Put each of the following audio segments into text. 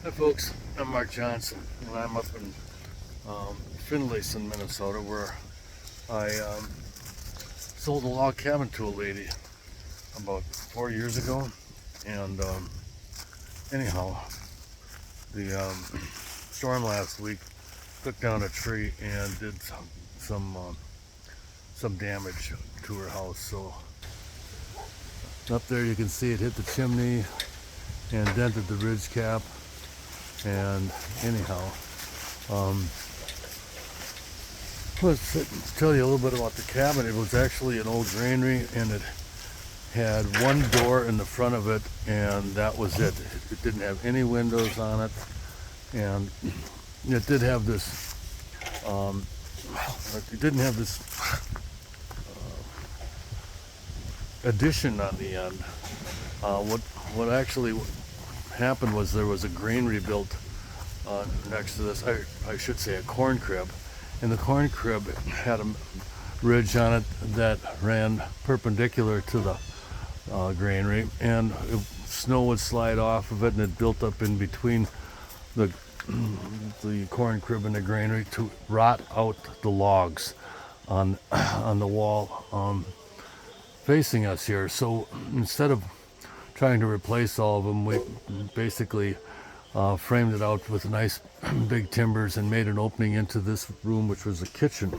Hi folks, I'm Mark Johnson, and I'm up in Finlayson, Minnesota, where I sold a log cabin to a lady about 4 years ago. And anyhow, the storm last week took down a tree and did some damage to her house. So up there you can see it hit the chimney and dented the ridge cap. And anyhow, let's tell you a little bit about the cabin. It was actually an old granary, and it had one door in the front of it, and that was it. It didn't have any windows on it, and it did have this. It didn't have this addition on the end. What actually happened was there was a granary built next to this. I should say a corn crib, and the corn crib had a ridge on it that ran perpendicular to the granary, and snow would slide off of it, and it built up in between the corn crib and the granary to rot out the logs on the wall facing us here. So instead of trying to replace all of them, we basically framed it out with nice big timbers and made an opening into this room, which was a kitchen.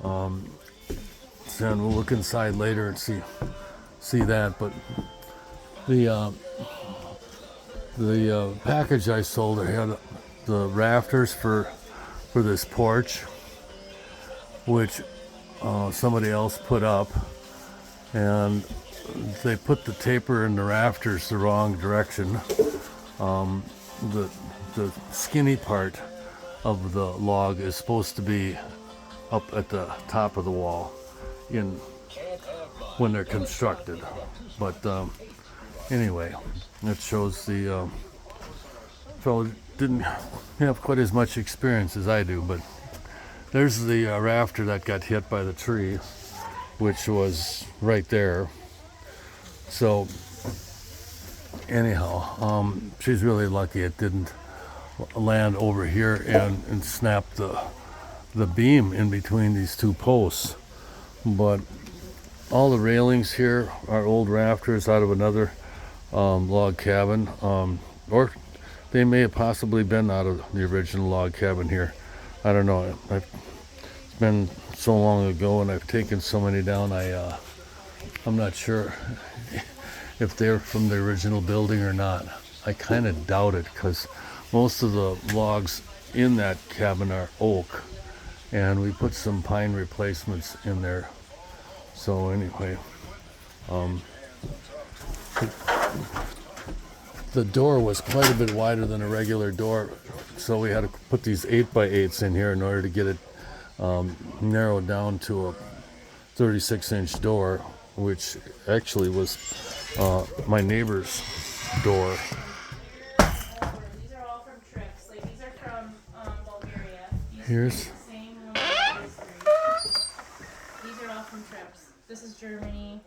And we'll look inside later and see that. But the package I sold, I had the rafters for this porch, which somebody else put up, and they put the taper in the rafters the wrong direction. The skinny part of the log is supposed to be up at the top of the wall when they're constructed. But anyway, it shows the fellow didn't have quite as much experience as I do. But there's the rafter that got hit by the tree, which was right there. So anyhow, she's really lucky it didn't land over here and snap the beam in between these two posts. But all the railings here are old rafters out of another log cabin, or they may have possibly been out of the original log cabin here. I don't know. It's been so long ago, and I've taken so many down. I'm not sure if they're from the original building or not. I kind of doubt it, because most of the logs in that cabin are oak, and we put some pine replacements in there. So anyway, the door was quite a bit wider than a regular door, so we had to put these 8x8s in here in order to get it narrowed down to a 36-inch door, which actually was my neighbor's door. These are all from Trips. Like, these are from Bulgaria. Here's Same one. These are all from Trips. This is Germany.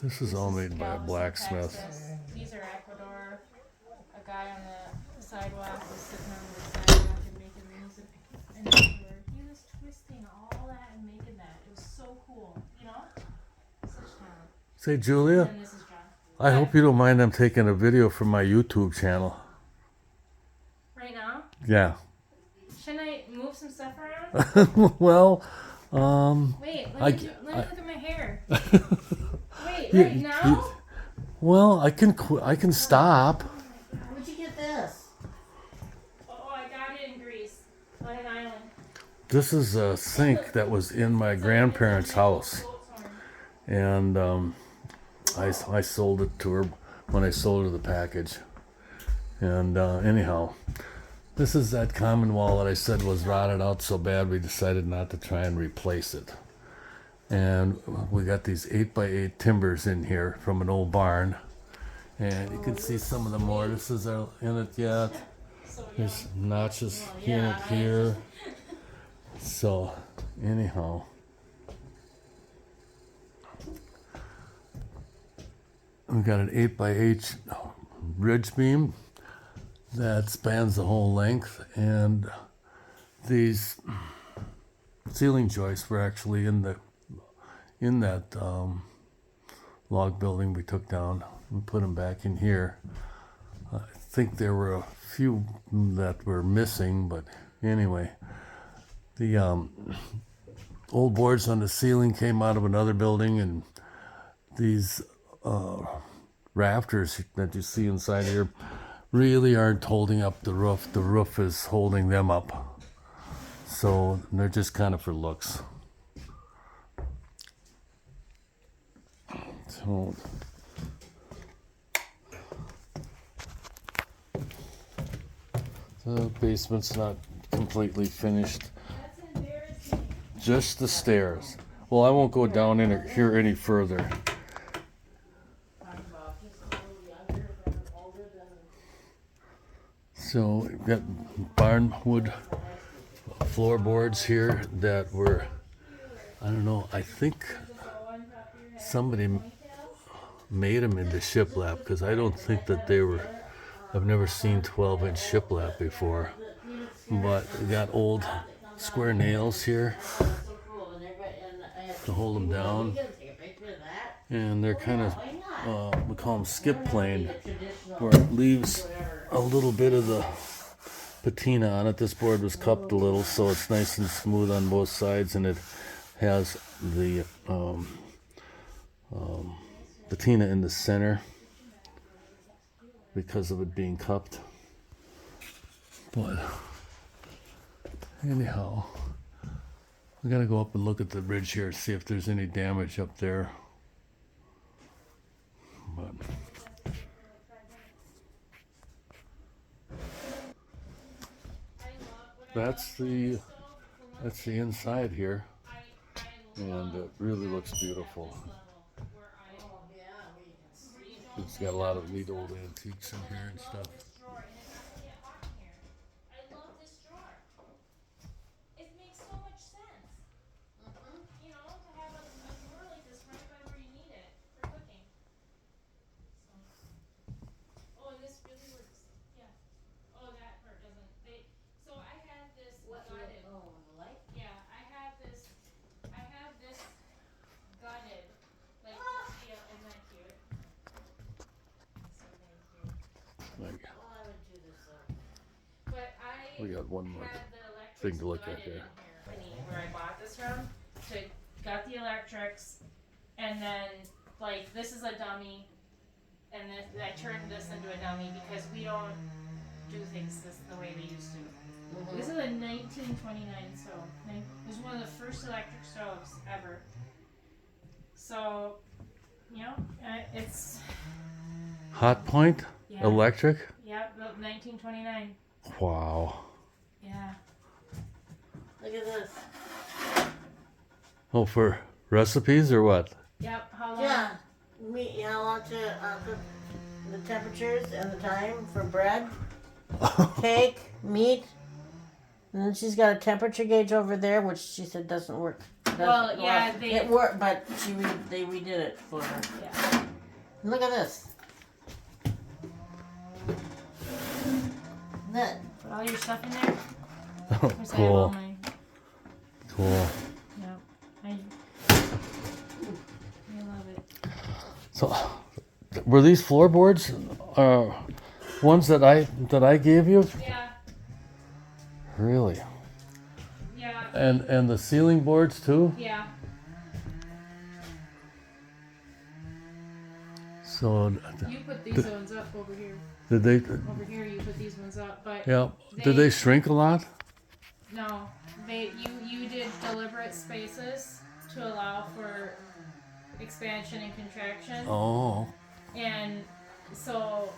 this is all made by a Galveston, blacksmith. Texas. These are Ecuador. A guy on the sidewalk was sitting on the sidewalk and making music. And he was twisting all that and making that. It was so cool. You know? Such talent. Say, Julia, And this is John. I hope you don't mind I'm taking a video from my YouTube channel. Right now? Yeah. Shouldn't I move some stuff around? Well, Wait, I- let me look at my hair. Wait, you- right now? well, I can stop. Where'd you get this? Oh, I got it in Greece on an island. This is a sink that was in my grandparents' house, and I sold it to her when I sold her the package. And anyhow, this is that common wall that I said was rotted out so bad we decided not to try and replace it. And we got these 8x8 timbers in here from an old barn, and you can see some of the mortises are in it yet. There's notches in it here. So anyhow, we've got an 8x8 ridge beam that spans the whole length, and these ceiling joists were actually in that log building we took down. We put them back in here. I think there were a few that were missing, but anyway, the old boards on the ceiling came out of another building, and these rafters that you see inside here really aren't holding up the roof. The roof is holding them up. So they're just kind of for looks. So the basement's not completely finished. That's embarrassing. Just the stairs. Well, I won't go down in here any further. So we've got barnwood floorboards here that were, I don't know, I think somebody made them into shiplap, because I don't think that they were, I've never seen 12-inch shiplap before. But we got old square nails here to hold them down. And they're kind of, we call them skip plane, where it leaves a little bit of the patina on it. This board was cupped a little, so it's nice and smooth on both sides, and it has the patina in the center because of it being cupped. But anyhow, we gotta go up and look at the bridge here, see if there's any damage up there. But that's the inside here, and it really looks beautiful. It's got a lot of neat old antiques in here and stuff. I love this drawer. It makes so much sense. You know, to have a drawer like this right by where you need it for cooking. So. Oh, and this really works. Yeah. Oh, that part doesn't. So I had this gutted. Oh, the light? Yeah, I have this gutted. Like, yeah, isn't that cute? So very cute. Like, Oh, I would do this though. But I we got one more had the electrics thing to look at gutted here. in here. Where I bought this from, got the electrics, and then like this is a dummy, and then I turned this into a dummy because we don't do things the way we used to. This is a 1929 stove. It was one of the first electric stoves ever. So, you know, it's Hot Point yeah, Electric? yeah, 1929. Wow. Yeah. Look at this. Oh, for recipes or what? Yep. How long? Yeah. Meat, you know, want to cook the temperatures and the time for bread, cake, meat. And then she's got a temperature gauge over there, which she said doesn't work. Well, yeah, it worked, but they redid it for her. Yeah. Look at this. That Put all your stuff in there. Oh, Of course, I have all cool. my. Cool. Yep. I love it. So, were these floorboards ones that I gave you? Yeah. Really? Yeah. And the ceiling boards too? Yeah. So You put these ones up over here. did they? Over here, you put these ones up, but Yeah. Did they shrink a lot? no, you did deliberate spaces to allow for expansion and contraction, Oh. and so,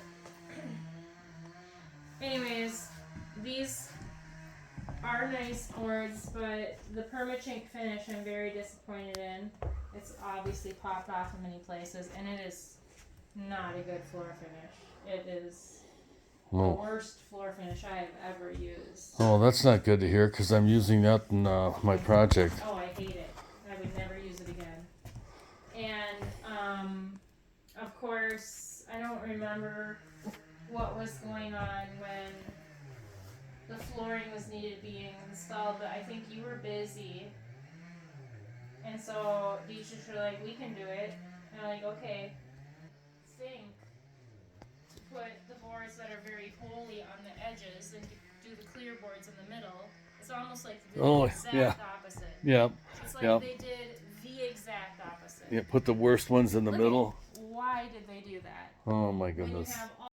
anyways, these are nice boards, but the permachink finish I'm very disappointed in. It's obviously popped off in many places, and it is not a good floor finish. It is the Oh. worst floor finish I have ever used. Oh, that's not good to hear because I'm using that in my project. Oh, I hate it. I would never use it again. And, of course, I don't remember what was going on when the flooring was needed being installed, but I think you were busy. And so Beatrice were like, we can do it. And I'm like, okay. Think to put the boards that are very holy on the edges and do the clear boards in the middle. It's almost like the exact opposite. Yeah. It's like Yeah. they did the exact opposite. Yeah. Put the worst ones in the Look middle. Why did they do that? Oh my When you goodness. have